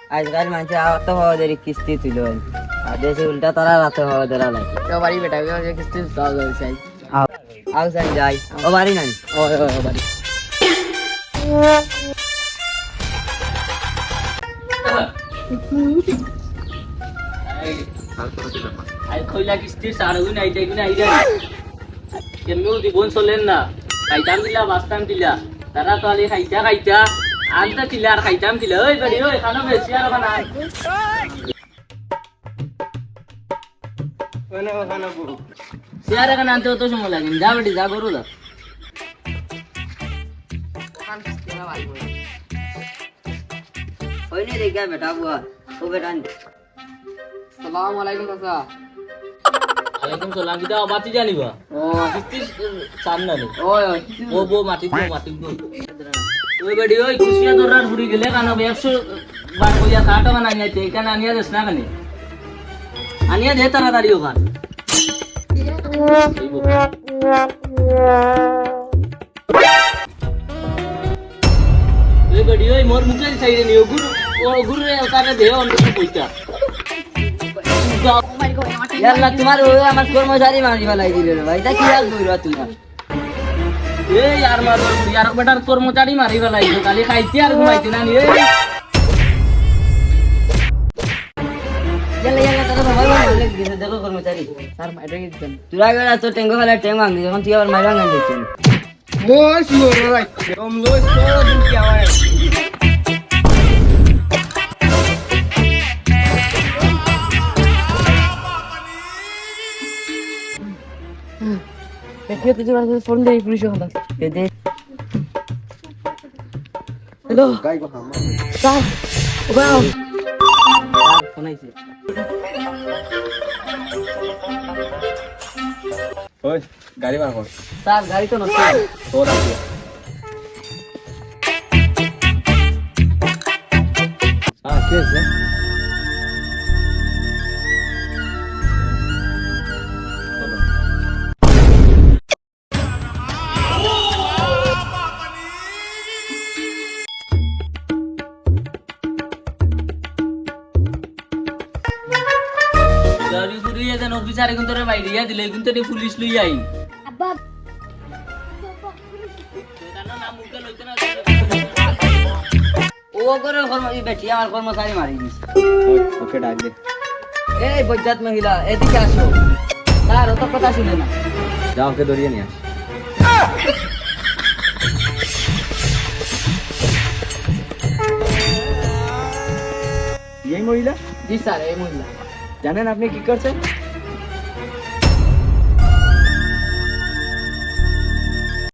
আজকাল মানুষ অত হওয়াদের কিস্তি তুলো আর দেশে উল্টা তারা রাতে হওয়াদের লাগে বাড়ি বেটা কিস্তি চাই আও সাইন যাই ও বাড়ি নাই ও বাড়ি আই কইলা কিস্তি সারগুন আইতে গুন আইরা কেমন জীবন চলেন না খাইতাম দিলা বাস্তাম দিলা তারা তো আলি খাইতা আনতা দিলা আর খাইতাম দিলা ওই বাড়ি ওই খানো বেশি আর খানা চেয়ার এখানে আনতে অত সময় লাগে যা বেটি যা করো যা ওই নে দেখা বেটা বুয়া ও বেটা আসসালামু আলাইকুম চাচা আলাইকুম সালাম কিটা বাতি জানিবা ও কিস্তি সার না রে ওই ও বো মাটি দো ওই বাড়ি ওই খুশিয়া দরার ঘুরি গেলে কানো 100 বার কইয়া কাটা বানা নিতে এখানে আনিয়া দেস না কানে আনিয়া দে তাড়াতাড়ি ওখান ওই বাড়ি ওই মোর মুখে চাইরে নিও গুরু ও গুরু রে তারে দে অন্য পয়সা ইয়াল্লা তোমার ওই আমার কর্মচারী মারিবা লাই দিলে রে ভাই তা কি হাল কইরা তোমার এই यार মার यार বেটার কর্মচারী মারি ফেলাইছো খালি খাইছি আর ঘুমাইছি না নি এই ইয়াল্লা ইয়াল্লা তোর বাবা বলে দিছে দেখো কর্মচারী স্যার এটা কি দেন তুরা গেলা তো টেঙ্গো ফেলা টেং ভাঙলি যখন তুই আবার মাইরা গান দিছিস ওই শিওর ভাই ওম লই তো দিন কি আওয়াজ দেখে তুই আমার ফোন দিয়ে পুলিশ ওখানে দে হ্যালো স্যার ওবাও ফোন আইছে ওই গাড়ি বার কর স্যার গাড়ি তো নষ্ট তোর আছে কি আছে গাড়ি ঘুরিয়ে দেন অফিসার এখন তোরে বাইরিয়া দিলে কিন্তু তে পুলিশ লই আই আব্বা ও করে কর্মচারী বেটি আমার কর্মচারী মারি দিছে ওকে ডাক দে এই বজ্জাত মহিলা এদিকে আসো স্যার অত কথা শুনে না যা ওকে ধরিয়ে নিয়ে আস এই মহিলা জি স্যার এই মহিলা জানেন আপনি কি করছেন